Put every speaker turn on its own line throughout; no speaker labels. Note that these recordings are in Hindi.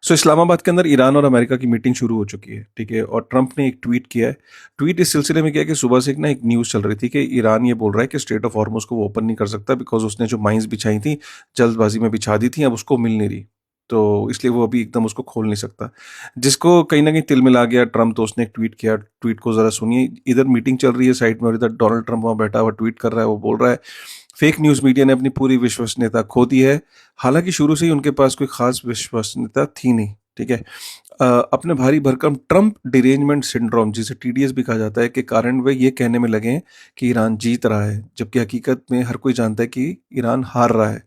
सो इस्लामाबाद के अंदर ईरान और अमेरिका की मीटिंग शुरू हो चुकी है, ठीक है। और ट्रंप ने एक ट्वीट किया है। ट्वीट इस सिलसिले में किया है कि सुबह से एक न्यूज़ चल रही थी कि ईरान ये बोल रहा है कि स्ट्रेट ऑफ हॉर्मुज को वो ओपन नहीं कर सकता बिकॉज उसने जो माइंस बिछाई थी, जल्दबाजी में बिछा दी थी, अब उसको मिल नहीं रही। तो इसलिए वो अभी एकदम उसको खोल नहीं सकता, जिसको कहीं ना कहीं तिल मिला गया ट्रंप। तो उसने एक ट्वीट किया, ट्वीट को जरा सुनिए। इधर मीटिंग चल रही है साइड में और इधर डोनाल्ड ट्रंप वहाँ बैठा हुआ ट्वीट कर रहा है। वो बोल रहा है, फेक न्यूज़ मीडिया ने अपनी पूरी विश्वसनीयता खो दी है। हालांकि शुरू से ही उनके पास कोई खास विश्वसनीयता थी नहीं, ठीक है। अपने भारी भरकम ट्रंप डिरेंजमेंट सिंड्रोम, जिसे टीडीएस भी कहा जाता है, के कारण वे ये कहने में लगे हैं कि ईरान जीत रहा है, जबकि हकीकत में हर कोई जानता है कि ईरान हार रहा है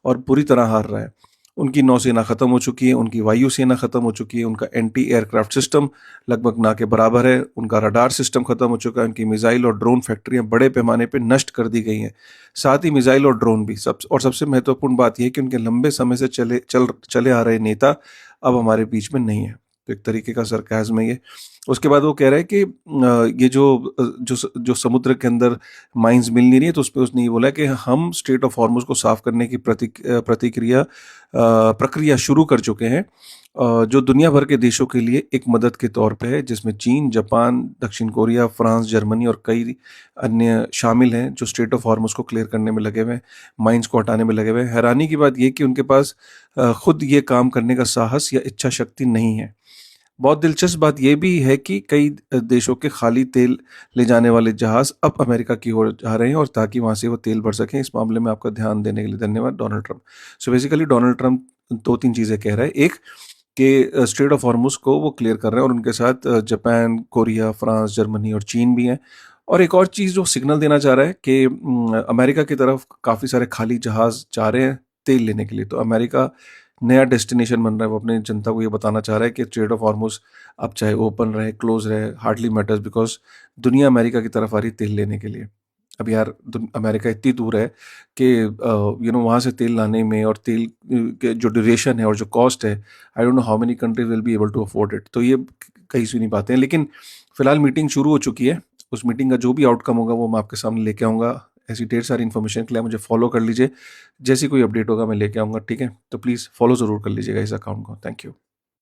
और बुरी तरह हार रहा है। उनकी नौसेना खत्म हो चुकी है, उनकी वायुसेना खत्म हो चुकी है, उनका एंटी एयरक्राफ्ट सिस्टम लगभग ना के बराबर है, उनका रडार सिस्टम खत्म हो चुका है, उनकी मिसाइल और ड्रोन फैक्ट्रियां बड़े पैमाने पर नष्ट कर दी गई हैं। साथ ही मिसाइल और ड्रोन भी सबसे महत्वपूर्ण बात यह है कि उनके लंबे समय से चले आ रहे नेता अब हमारे बीच में नहीं है। तो एक तरीके का सरकाज़म है ये। उसके बाद वो कह रहा है कि ये जो समुद्र के अंदर माइंस मिल नहीं रही है, तो उस पर उसने ये बोला है कि हम स्ट्रेट ऑफ हॉर्मुज को साफ करने की प्रक्रिया शुरू कर चुके हैं, जो दुनिया भर के देशों के लिए एक मदद के तौर पे है, जिसमें चीन, जापान, दक्षिण कोरिया, फ्रांस, जर्मनी और कई अन्य शामिल हैं, जो स्ट्रेट ऑफ हॉर्मुज को क्लियर करने में लगे हुए हैं, माइंस को हटाने में लगे हुए हैं। हैरानी की बात यह कि उनके पास खुद ये काम करने का साहस या इच्छा शक्ति नहीं है। बहुत दिलचस्प बात यह भी है कि कई देशों के खाली तेल ले जाने वाले जहाज अब अमेरिका की ओर जा रहे हैं, और ताकि वहां से वो तेल भर सकें। इस मामले में आपका ध्यान देने के लिए धन्यवाद, Donald Trump. So basically Donald Trump दो तीन चीजें कह रहा है। एक, कि स्ट्रेट ऑफ हॉर्मुज को वो क्लियर कर रहे हैं और उनके साथ जापान, कोरिया, फ्रांस, जर्मनी और चीन भी हैं। और एक और चीज़ जो सिग्नल देना चाह रहा है कि अमेरिका की तरफ काफ़ी सारे खाली जहाज जा रहे हैं तेल लेने के लिए। तो अमेरिका नया डेस्टिनेशन बन रहा है। वो अपनी जनता को ये बताना चाह रहा है कि स्ट्रेट ऑफ हॉर्मुज अब चाहे ओपन रहे, क्लोज रहे, हार्डली मैटर्स, बिकॉज दुनिया अमेरिका की तरफ आ रही तेल लेने के लिए। अब यार, अमेरिका इतनी दूर है कि वहाँ से तेल लाने में और तेल के जो ड्यूरेशन है और जो कॉस्ट है, I don't know how many countries will be able to afford it. तो ये कई सुनी बातें हैं, लेकिन फिलहाल मीटिंग शुरू हो चुकी है। उस मीटिंग का जो भी आउटकम होगा वो मैं आपके सामने लेके आऊँगा। ऐसी ढेर सारी इन्फॉर्मेशन के लिए मुझे फॉलो कर लीजिए। जैसी कोई अपडेट होगा मैं लेके आऊँगा, ठीक है। तो प्लीज़ फॉलो ज़रूर कर लीजिएगा इस अकाउंट को। Thank you.